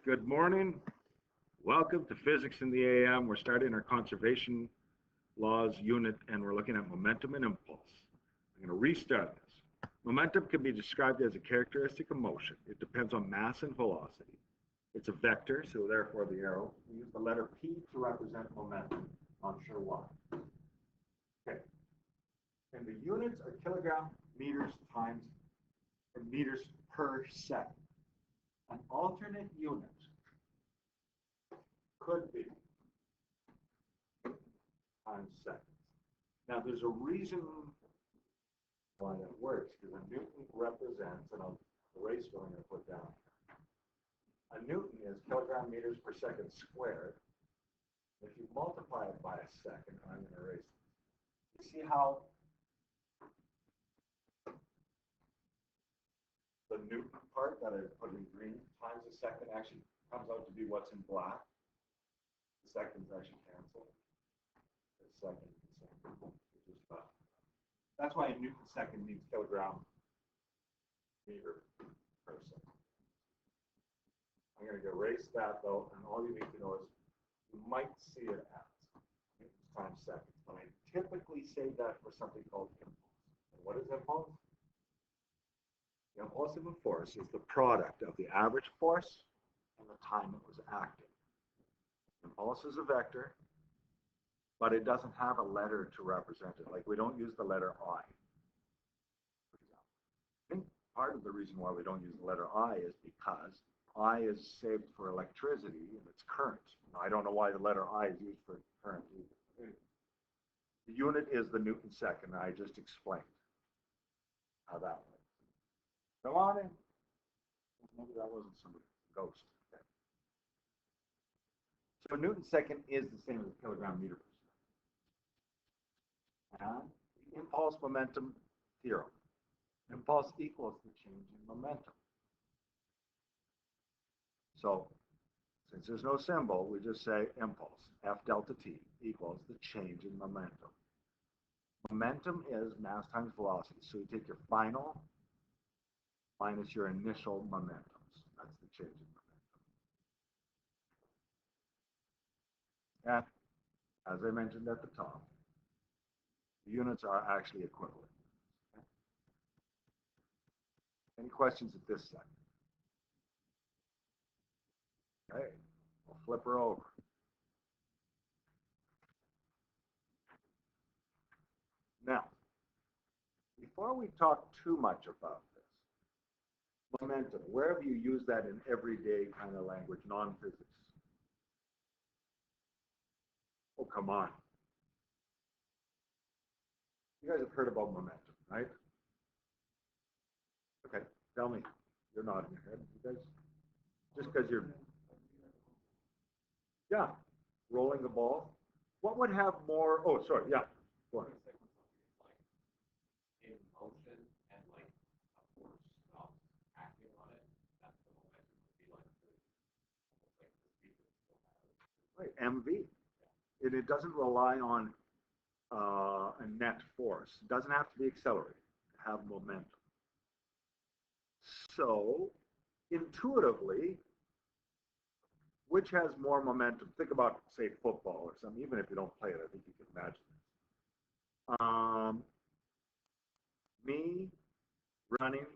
Good morning. Welcome to Physics in the AM. We're starting our conservation laws unit and we're looking at momentum and impulse. I'm going to restart this. Momentum can be described as a characteristic of motion. It depends on mass and velocity. It's a vector, so therefore the arrow. We use the letter P to represent momentum. Not sure why. Okay. And the units are kilogram meters times or meters per second. An alternate unit could be times seconds. Now, there's a reason why that works, because a Newton represents, and I'll erase what I'm going to put down. A Newton is kilogram meters per second squared. If you multiply it by a second, I'm going to erase it. You see how the Newton part that I put in green times a second actually comes out to be what's in black? The seconds actually cancel. The second. That's why a Newton second means kilogram meter per second. I'm going to erase that though, and all you need to know is you might see it as Newtons times seconds, but I typically say that for something called impulse. And what is impulse? The impulse of a force is the product of the average force and the time it was acting. Impulse is a vector, but it doesn't have a letter to represent it. Like, we don't use the letter I, for example. I think part of the reason why we don't use the letter I is because I is saved for electricity and it's current. Now, I don't know why the letter I is used for current either. The unit is the Newton second. I just explained how that works. Come on in. Maybe that wasn't some ghost. Okay. So Newton second is the same as kilogram meter per second. And the impulse momentum theorem. Impulse equals the change in momentum. So since there's no symbol, we just say impulse, F delta T, equals the change in momentum. Momentum is mass times velocity. So you take your final minus your initial momentums. That's the change in momentum. And as I mentioned at the top, the units are actually equivalent. Okay. Any questions at this second? Okay, we'll flip her over. Now, before we talk too much about this, momentum, where have you used that in everyday kind of language, non-physics? Oh, come on. You guys have heard about momentum, right? Okay, tell me. You're nodding your head. You guys, just because you're, yeah, rolling the ball. What would have more? Oh, sorry, yeah. Go ahead. In motion and like a force stops acting on it, that's the momentum would be like the speed that it still has. Right, MV. And it doesn't rely on a net force. It doesn't have to be accelerated to have momentum. So, intuitively, which has more momentum? Think about, say, football or something. Even if you don't play it, I think you can imagine it. Me running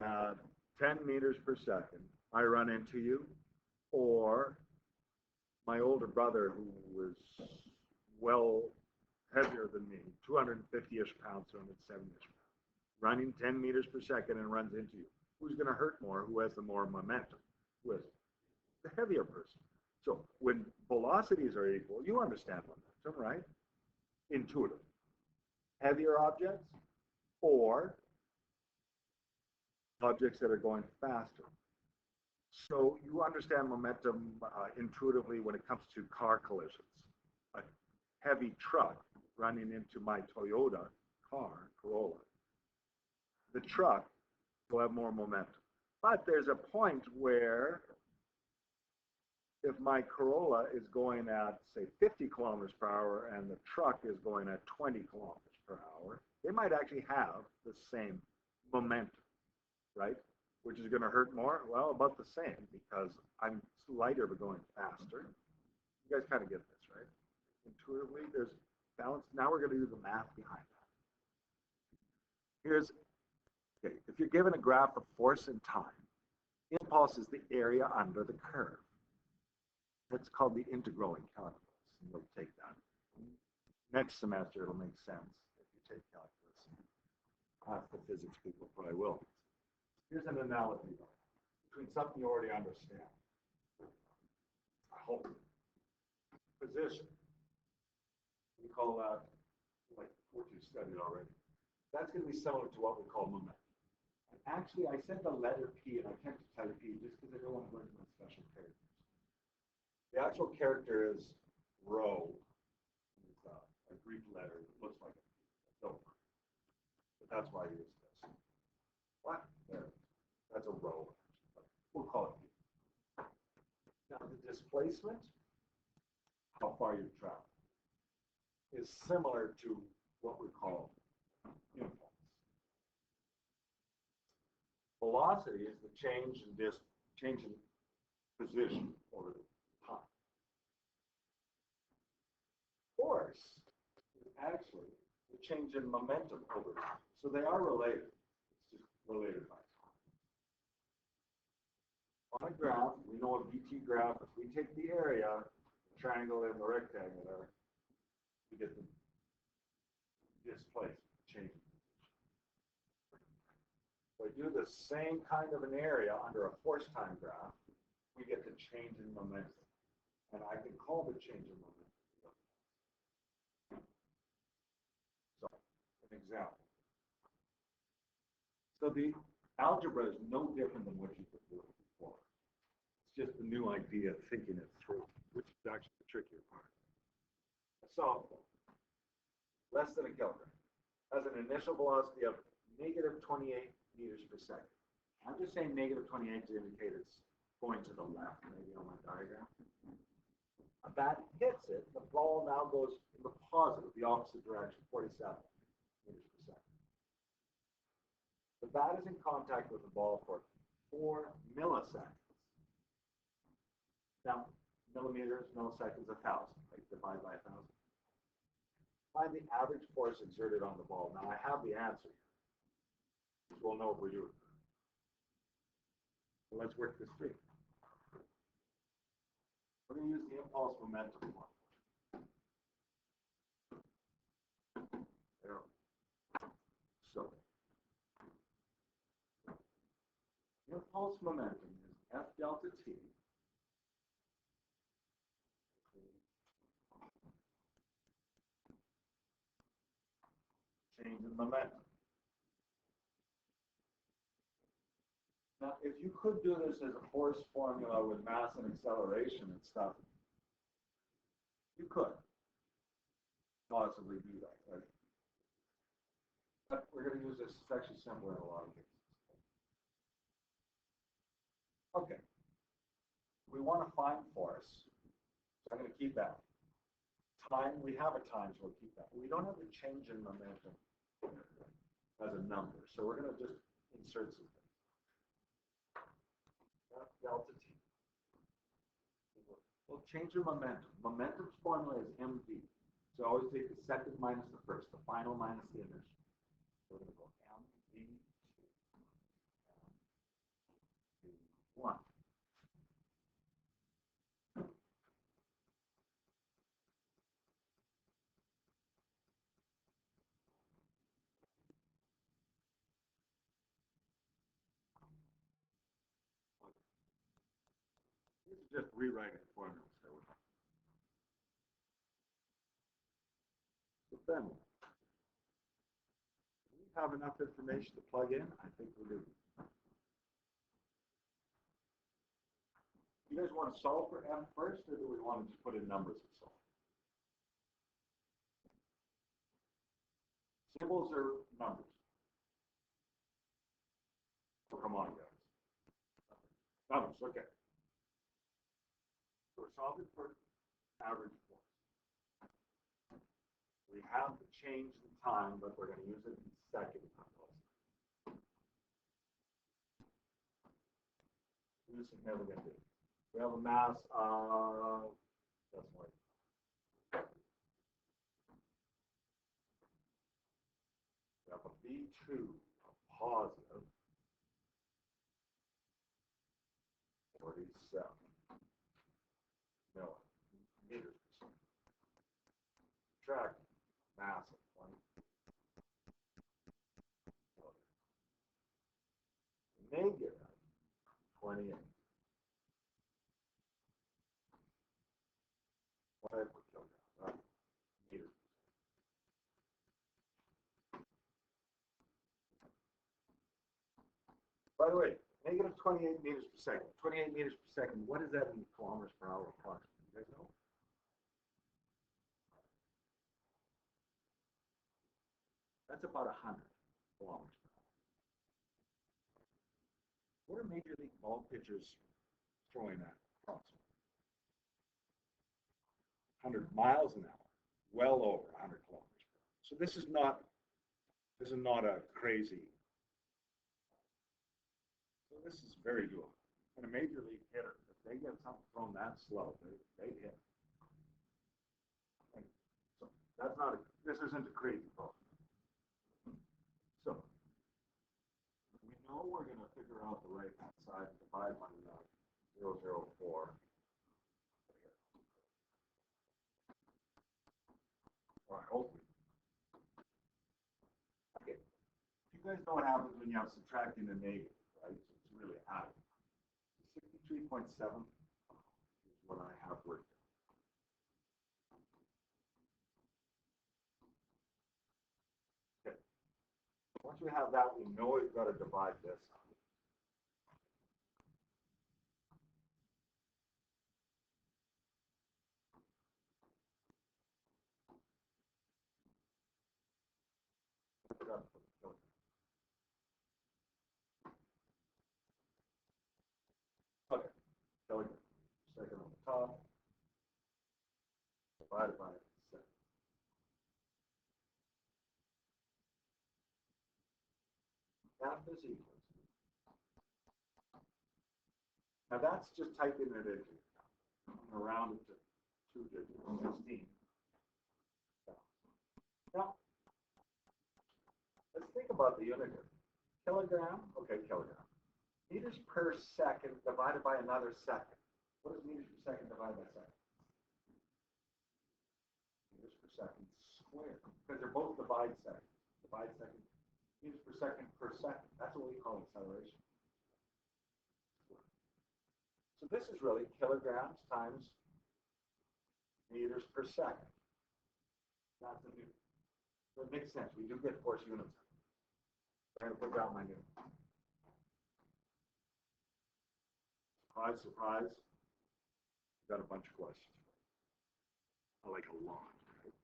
at 10 meters per second, I run into you, or my older brother, who was well heavier than me, 250-ish pounds, 270-ish pounds, running 10 meters per second and runs into you. Who's going to hurt more? Who has the more momentum? Who is it? The heavier person. So when velocities are equal, you understand momentum, right? Intuitive. Heavier objects or objects that are going faster. So you understand momentum intuitively when it comes to car collisions. A heavy truck running into my Toyota car, Corolla, the truck will have more momentum. But there's a point where if my Corolla is going at, say, 50 kilometers per hour and the truck is going at 20 kilometers per hour, they might actually have the same momentum, right? which is going to hurt more? Well, about the same because I'm lighter but going faster. You guys kind of get this, right? Intuitively, there's balance. Now we're going to do the math behind that. Here's, okay, if you're given a graph of force and time, impulse is the area under the curve. That's called the integral in calculus. And you'll take that. Next semester, it'll make sense if you take calculus. Half the physics people probably will. Here's an analogy between something you already understand. I hope. Position. We call that, like what you studied already. That's going to be similar to what we call momentum. And actually, I said the letter P, and I can't tell you P just because I don't want to go into my special characters. The actual character is rho. It's a Greek letter that looks like a P. Don't worry. But that's why I use this. What? There. That's a rho. We'll call it P. Now, the displacement, how far you travel, is similar to what we call impulse. Velocity is the change in position over time. Force is actually the change in momentum over time. So they are related. It's just related by time. On a graph, we know a BT graph. If we take the area, the triangle and the rectangular, we get the displacement change. If I do the same kind of an area under a force time graph, we get the change in momentum. And I can call the change in momentum. So, an example. So the algebra is no different than what you've been doing before. It's just a new idea of thinking it through, which is actually the trickier part. A softball, less than a kilogram, has an initial velocity of negative 28 meters per second. I'm just saying negative 28 to indicate it's going to the left, maybe on my diagram. A bat hits it, the ball now goes in the positive, the opposite direction, 47 meters per second. The bat is in contact with the ball for 4 milliseconds. Now, millimeters, milliseconds, 1,000, right? Divide by 1,000. Find the average force exerted on the ball. Now, I have the answer here. We'll know if we do it. So let's work this through. We're going to use the impulse momentum one. There. So, impulse momentum is F delta T change in momentum. Now, if you could do this as a force formula with mass and acceleration and stuff, you could possibly do that, right? But we're going to use this. It's actually simpler in a lot of cases. Okay. We want to find force. So I'm going to keep that. Time, we have a time, so we'll keep that. We don't have the change in momentum as a number, so we're going to just insert some things. Delta T. We'll change the momentum. Momentum's formula is mv. So always take the second minus the first, the final minus the initial. So we're going to go mv2, mv1. Just rewriting formulas. So then, do we have enough information to plug in? I think we do. You guys want to solve for M first, or do we want to just put in numbers and solve? Symbols are numbers. Oh, come on, guys. Numbers, okay. So we're solving for average force. We have the change in time, but we're going to use it in seconds. insignificant. We have a mass of, that's like, we have a V2 positive 47 millimeters per second. Track mass of 20. Negative 28. Whatever kilogram, right? Meters. By the way, negative 28 meters per second. 28 meters per second, what does that mean kilometers per hour approximately? You guys know? That's about 100 kilometers per hour. What are Major League ball pitchers throwing at approximately? 100 miles an hour, well over 100 kilometers per hour. So this is not a crazy. So this is very doable. And a major league hitter, if they get something thrown that slow, they hit. And so that's not a, this isn't a crazy problem. So we know we're going to figure out the right hand side and divide by 0.004. Or I hope we. Okay. You guys know what happens when you have subtracting a negative, right? So it's really adding. 63.7 is what I have written. Okay. Once we have that, we know we've got to divide this. Okay. Kilogram. Second on the top. Divided by 7. Half is equal. Now that's just typing it into. I'm going to round it to 2 digits, 16. Now, let's think about the unit here. Kilogram, okay, kilogram. Meters per second divided by another second. What is meters per second divided by second? Meters per second squared, because they're both divide seconds. Divide second, meters per second per second. That's what we call acceleration. So this is really kilograms times meters per second. That's the new. So it makes sense. We do get force units. I'm going to put down my new. Surprise, surprise. Got a bunch of questions. I like a lot. Right?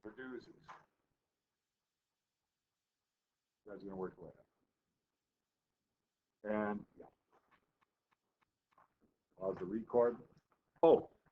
For doozies. You guys are going to work away. And yeah. Pause the record. Oh,